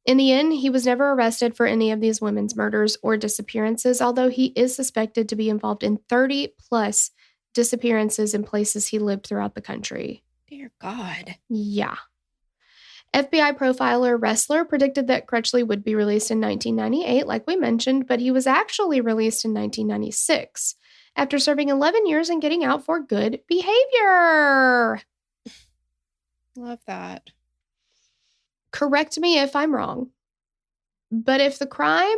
In the end, he was never arrested for any of these women's murders or disappearances, although he is suspected to be involved in 30-plus disappearances in places he lived throughout the country. Dear God. Yeah. FBI profiler Ressler predicted that Crutchley would be released in 1998, like we mentioned, but he was actually released in 1996 after serving 11 years and getting out for good behavior. Love that. Correct me if I'm wrong, but if the crime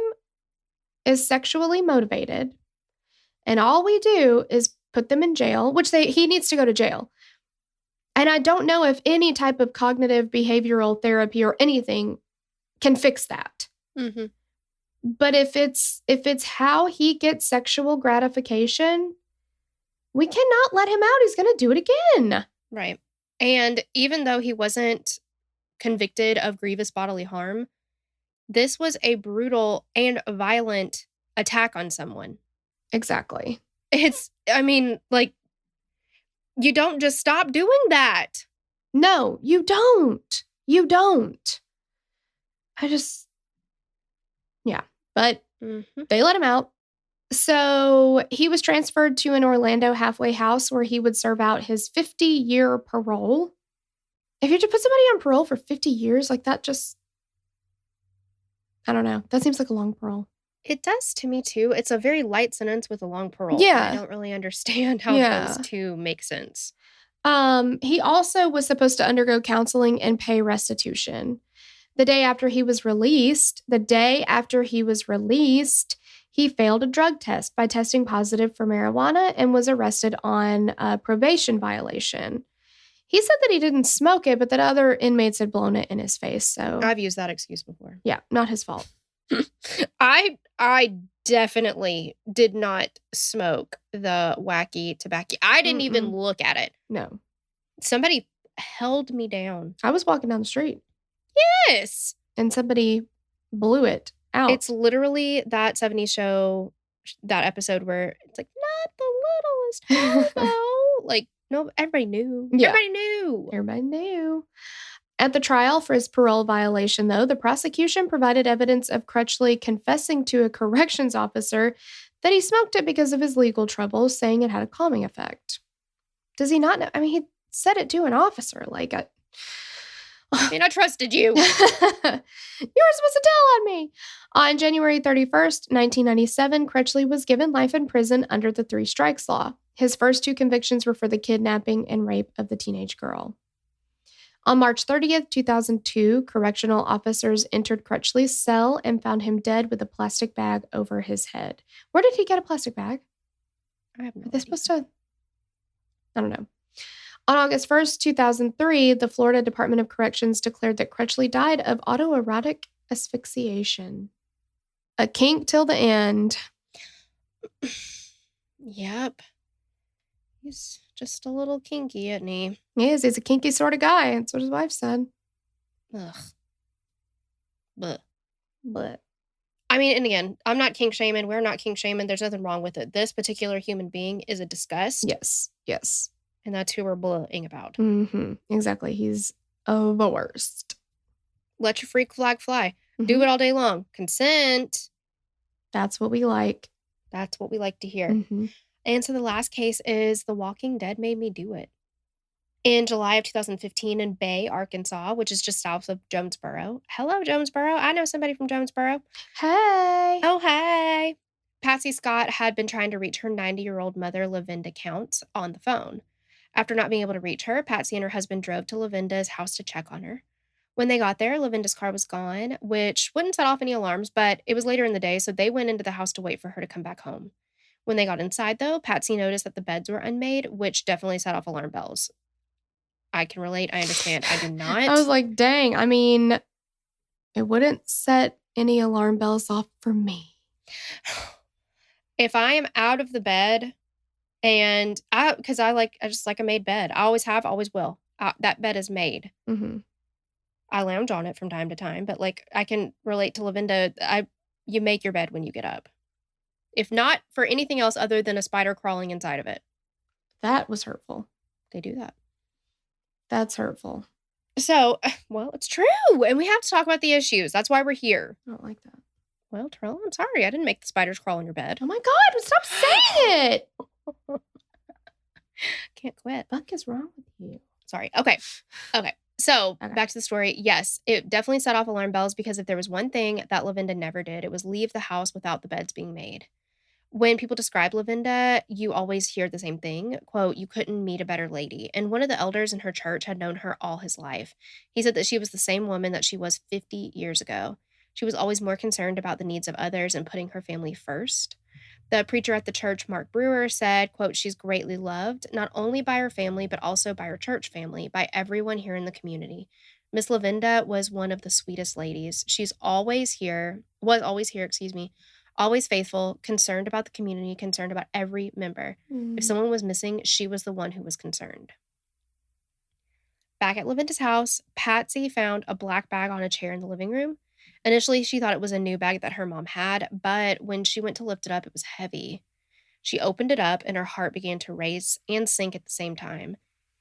is sexually motivated and all we do is put them in jail, which he needs to go to jail. And I don't know if any type of cognitive behavioral therapy or anything can fix that. Mm-hmm. But if it's how he gets sexual gratification, we cannot let him out. He's going to do it again. Right. And even though he wasn't convicted of grievous bodily harm, this was a brutal and violent attack on someone. Exactly. You don't just stop doing that. No, you don't. You don't. But they let him out. So he was transferred to an Orlando halfway house where he would serve out his 50-year parole. If you have to put somebody on parole for 50 years, like that just, I don't know. That seems like a long parole. It does to me, too. It's a very light sentence with a long parole. Yeah. I don't really understand how those two make sense. He also was supposed to undergo counseling and pay restitution. The day after he was released, he failed a drug test by testing positive for marijuana and was arrested on a probation violation. He said that he didn't smoke it, but that other inmates had blown it in his face. So I've used that excuse before. Yeah, not his fault. I definitely did not smoke the wacky tobacco. I didn't even look at it. No. Somebody held me down. I was walking down the street. Yes. And somebody blew it out. It's literally that 70s show, that episode where it's like, not the littlest hobo. Like, no, everybody knew. Yeah. Everybody knew. At the trial for his parole violation, though, the prosecution provided evidence of Crutchley confessing to a corrections officer that he smoked it because of his legal troubles, saying it had a calming effect. Does he not know? I mean, he said it to an officer. I trusted you. You were supposed to tell on me. On January 31st, 1997, Crutchley was given life in prison under the 3 strikes law. His first 2 convictions were for the kidnapping and rape of the teenage girl. On March 30th, 2002, correctional officers entered Crutchley's cell and found him dead with a plastic bag over his head. Where did he get a plastic bag? I have no Are they idea. supposed to? I don't know. On August 1st, 2003, the Florida Department of Corrections declared that Crutchley died of autoerotic asphyxiation. A kink till the end. Yep. He's just a little kinky, isn't he? He is. He's a kinky sort of guy. That's what his wife said. Ugh. But But I mean, and again, I'm not kink shaming. We're not kink shaming. There's nothing wrong with it. This particular human being is a disgust. yes. And that's who we're blowing about. Exactly. He's the worst. Let your freak flag fly. Do it all day long. Consent. That's what we like. That's what we like to hear. And so the last case is The Walking Dead Made Me Do It. In July of 2015 in Bay, Arkansas, which is just south of Jonesboro. Hello, Jonesboro. I know somebody from Jonesboro. Hey. Oh, hey. Patsy Scott had been trying to reach her 90-year-old mother, Lavinda Counts, on the phone. After not being able to reach her, Patsy and her husband drove to Lavinda's house to check on her. When they got there, Lavinda's car was gone, which wouldn't set off any alarms, but it was later in the day, so they went into the house to wait for her to come back home. When they got inside, though, Patsy noticed that the beds were unmade, which definitely set off alarm bells. I can relate. I understand. I do not. I was like, dang. I mean, it wouldn't set any alarm bells off for me. If I am out of the bed and I just like a made bed. I always have, always will. That bed is made. I lounge on it from time to time, but like I can relate to Lavinda. You make your bed when you get up. If not for anything else other than a spider crawling inside of it. That was hurtful. They do that. That's hurtful. So, well, it's true. And we have to talk about the issues. That's why we're here. I don't like that. Well, Terrell, I'm sorry. I didn't make the spiders crawl in your bed. Oh my God, stop saying it. Can't quit. What is wrong with you? Sorry. Okay. So back to the story. Yes, it definitely set off alarm bells because if there was one thing that Lavinda never did, it was leave the house without the beds being made. When people describe Lavinda, you always hear the same thing. Quote, you couldn't meet a better lady. And one of the elders in her church had known her all his life. He said that she was the same woman that she was 50 years ago. She was always more concerned about the needs of others and putting her family first. The preacher at the church, Mark Brewer, said, quote, she's greatly loved, not only by her family, but also by her church family, by everyone here in the community. Miss Lavinda was one of the sweetest ladies. Was always here, always faithful, concerned about the community, concerned about every member. If someone was missing, she was the one who was concerned. Back at Lavinda's house, Patsy found a black bag on a chair in the living room. Initially, she thought it was a new bag that her mom had, but when she went to lift it up, it was heavy. She opened it up and her heart began to race and sink at the same time.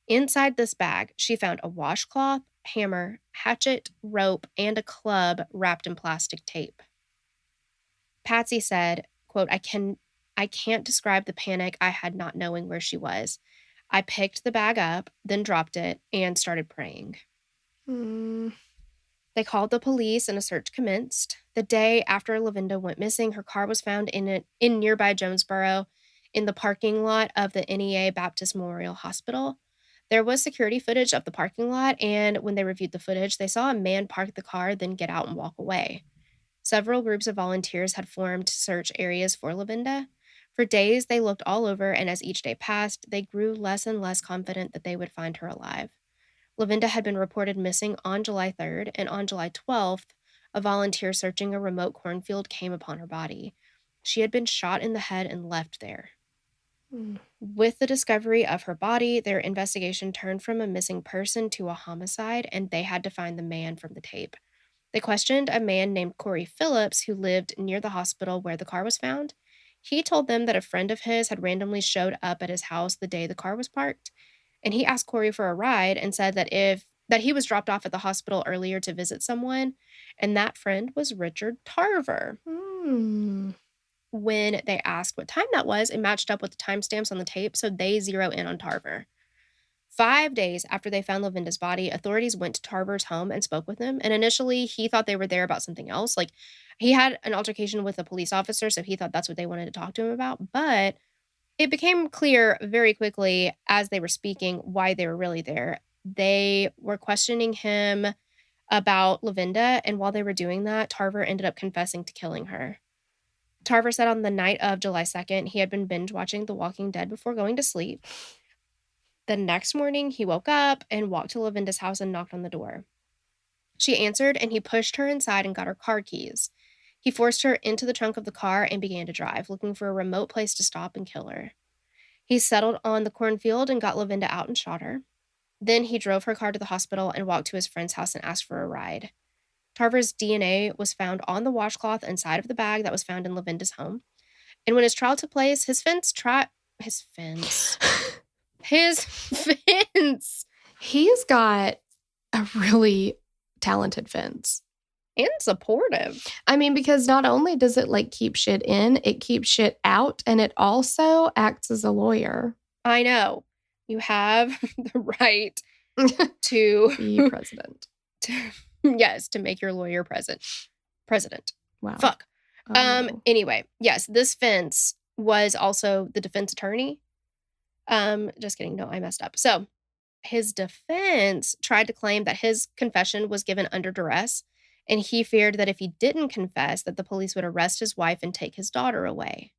Inside this bag, she found a washcloth, hammer, hatchet, rope, and a club wrapped in plastic tape. Patsy said, quote, I can't describe the panic I had not knowing where she was. I picked the bag up, then dropped it, and started praying. They called the police and a search commenced. The day after Lavinda went missing, her car was found in nearby Jonesboro in the parking lot of the NEA Baptist Memorial Hospital. There was security footage of the parking lot, and when they reviewed the footage, they saw a man park the car, then get out and walk away. Several groups of volunteers had formed to search areas for Lavinda. For days, they looked all over, and as each day passed, they grew less and less confident that they would find her alive. Lavinda had been reported missing on July 3rd, and on July 12th, a volunteer searching a remote cornfield came upon her body. She had been shot in the head and left there. With the discovery of her body, their investigation turned from a missing person to a homicide, and they had to find the man from the tape. They questioned a man named Corey Phillips who lived near the hospital where the car was found. He told them that a friend of his had randomly showed up at his house the day the car was parked, and he asked Corey for a ride and said that he was dropped off at the hospital earlier to visit someone, and that friend was Richard Tarver. When they asked what time that was, it matched up with the timestamps on the tape, so they zero in on Tarver. 5 days after they found Lavinda's body, authorities went to Tarver's home and spoke with him, and initially he thought they were there about something else. Like, he had an altercation with a police officer, so he thought that's what they wanted to talk to him about, but it became clear very quickly as they were speaking why they were really there. They were questioning him about Lavinda, and while they were doing that, Tarver ended up confessing to killing her. Tarver said on the night of July 2nd, he had been binge watching The Walking Dead before going to sleep. The next morning, he woke up and walked to Lavinda's house and knocked on the door. She answered, and he pushed her inside and got her car keys. He forced her into the trunk of the car and began to drive, looking for a remote place to stop and kill her. He settled on the cornfield and got Lavinda out and shot her. Then he drove her car to the hospital and walked to his friend's house and asked for a ride. Tarver's DNA was found on the washcloth inside of the bag that was found in Lavinda's home. And when his trial took place, his fence. He's got a really talented fence. And supportive. I mean, because not only does it like keep shit in, it keeps shit out, and it also acts as a lawyer. I know. You have the right to be president. Yes, to make your lawyer president. Wow. Fuck. Oh. Anyway, yes, this fence was also the defense attorney. Just kidding. No, I messed up. So his defense tried to claim that his confession was given under duress, and he feared that if he didn't confess, that the police would arrest his wife and take his daughter away.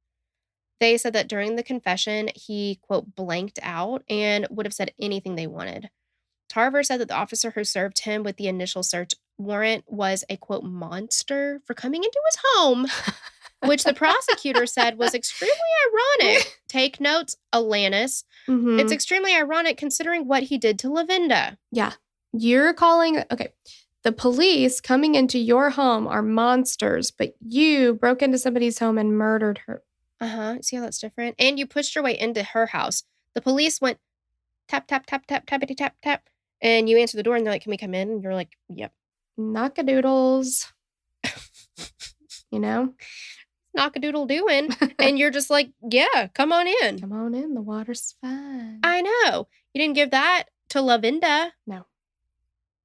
They said that during the confession, he, quote, blanked out and would have said anything they wanted. Tarver said that the officer who served him with the initial search warrant was a, quote, monster for coming into his home, which the prosecutor said was extremely ironic. Take notes, Alanis. Mm-hmm. It's extremely ironic considering what he did to Lavinda. Yeah. You're calling... Okay. The police coming into your home are monsters, but you broke into somebody's home and murdered her. Uh-huh. See how that's different? And you pushed your way into her house. The police went tap, tap, tap, tap, tappity, tap, tap. And you answer the door and they're like, can we come in? And you're like, yep. Knockadoodles. You know? Knockadoodle doing. And you're just like, yeah, come on in. Come on in. The water's fine. I know. You didn't give that to Lavinda. No.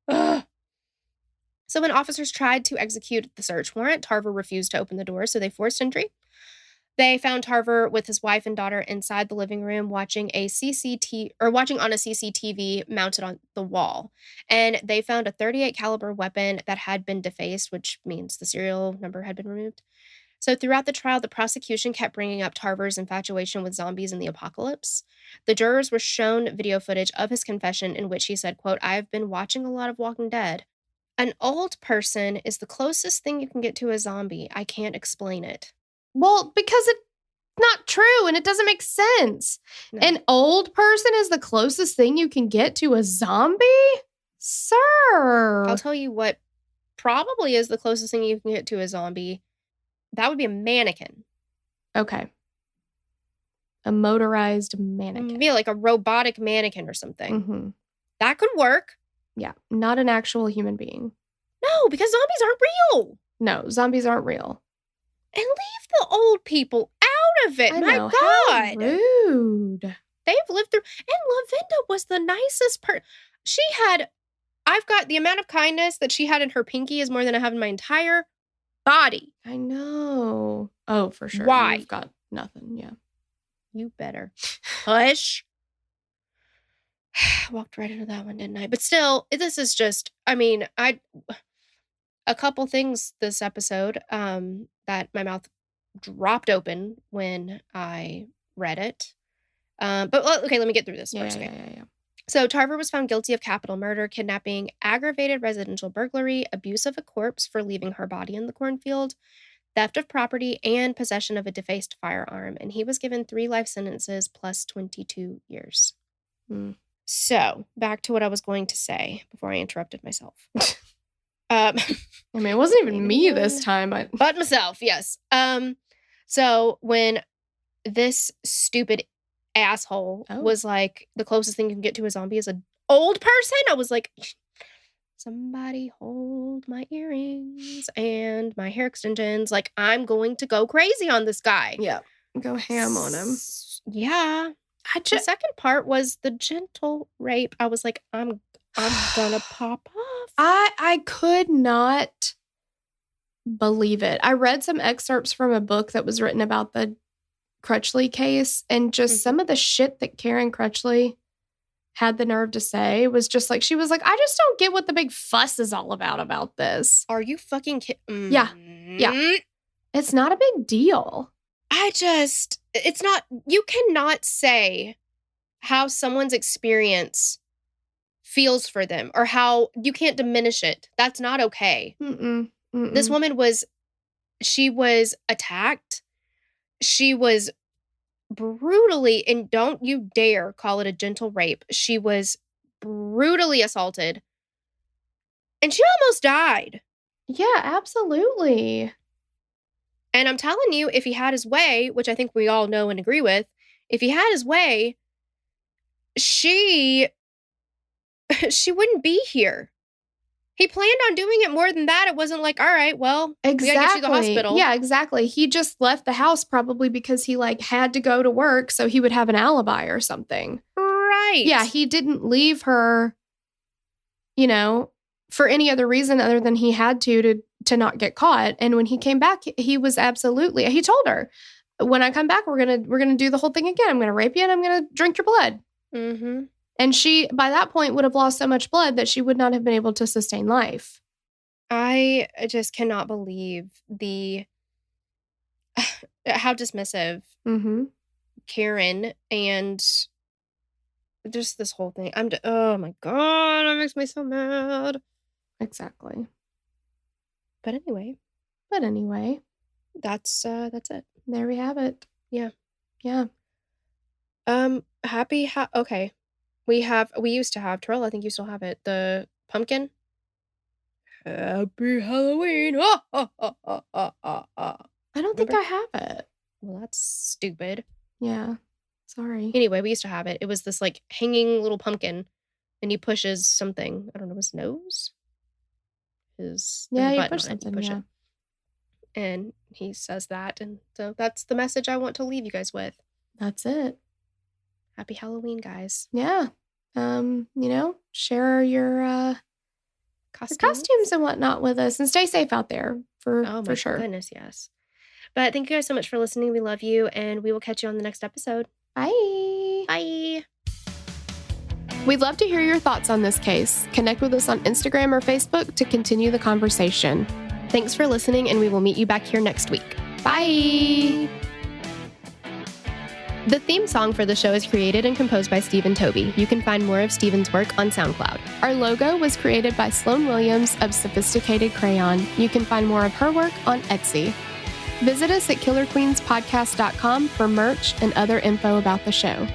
Ugh. So when officers tried to execute the search warrant, Tarver refused to open the door, so they forced entry. They found Tarver with his wife and daughter inside the living room watching on a CCTV mounted on the wall. And they found a .38 caliber weapon that had been defaced, which means the serial number had been removed. So throughout the trial, the prosecution kept bringing up Tarver's infatuation with zombies and the apocalypse. The jurors were shown video footage of his confession in which he said, quote, "I've been watching a lot of Walking Dead. An old person is the closest thing you can get to a zombie. I can't explain it." Well, because it's not true and it doesn't make sense. No. An old person is the closest thing you can get to a zombie? Sir. I'll tell you what probably is the closest thing you can get to a zombie. That would be a mannequin. Okay. A motorized mannequin. Maybe like a robotic mannequin or something. Mm-hmm. That could work. Yeah. Not an actual human being. No, because zombies aren't real. No, zombies aren't real. And leave the old people out of it. I My know, God. how rude. They've lived through. And Lavinda was the nicest person. I've got the amount of kindness that she had in her pinky is more than I have in my entire body. I know. Oh, for sure. Why? You've got nothing. Yeah. You better. Hush. Walked right into that one, didn't I? But still, this is just, a couple things this episode that my mouth dropped open when I read it. But okay, let me get through this first. Yeah. So Tarver was found guilty of capital murder, kidnapping, aggravated residential burglary, abuse of a corpse for leaving her body in the cornfield, theft of property, and possession of a defaced firearm. And he was given 3 life sentences plus 22 years. Mm. So back to what I was going to say before I interrupted myself. It wasn't even me this time. But myself, yes. So when this stupid asshole was like, the closest thing you can get to a zombie is an old person, I was like, somebody hold my earrings and my hair extensions. Like, I'm going to go crazy on this guy. Yeah. Go ham on him. Yeah. The second part was the gentle rape. I was like, I'm gonna pop off. I could not believe it. I read some excerpts from a book that was written about the Crutchley case, and just some of the shit that Karen Crutchley had the nerve to say was just like, she was like, I just don't get what the big fuss is all about this. Are you fucking kidding? Yeah. It's not a big deal. It's not, you cannot say how someone's experience feels for them or how you can't diminish it. That's not okay. This woman she was attacked. She was brutally, and don't you dare call it a gentle rape. She was brutally assaulted. And she almost died. Yeah, absolutely. And I'm telling you, if he had his way, which I think we all know and agree with, if he had his way, she wouldn't be here. He planned on doing it more than that. It wasn't like, all right, well, Exactly. we gotta get you to the hospital. Yeah, exactly. He just left the house probably because he like had to go to work so he would have an alibi or something. Right. Yeah, he didn't leave her, you know, for any other reason other than he had to not get caught. And when he came back, he was absolutely, he told her, when I come back, we're gonna do the whole thing again. I'm gonna rape you and I'm gonna drink your blood. Mm-hmm. And she, by that point, would have lost so much blood that she would not have been able to sustain life. I just cannot believe how dismissive Karen and just this whole thing. Oh my God, that makes me so mad. Exactly. But anyway, that's it. There we have it. Yeah. Okay. We used to have, Terrell, I think you still have it, the pumpkin. Happy Halloween. I don't think I have it. Well, that's stupid. Yeah. Sorry. Anyway, we used to have it. It was this like hanging little pumpkin and he pushes something. I don't know, his nose? You push something, it. And he says that. And so that's the message I want to leave you guys with. That's it. Happy Halloween, guys. Yeah. Share your costumes and whatnot with us and stay safe out there for sure. Oh, goodness, yes. But thank you guys so much for listening. We love you, and we will catch you on the next episode. Bye. Bye. We'd love to hear your thoughts on this case. Connect with us on Instagram or Facebook to continue the conversation. Thanks for listening, and we will meet you back here next week. Bye! The theme song for the show is created and composed by Stephen Toby. You can find more of Stephen's work on SoundCloud. Our logo was created by Sloan Williams of Sophisticated Crayon. You can find more of her work on Etsy. Visit us at killerqueenspodcast.com for merch and other info about the show.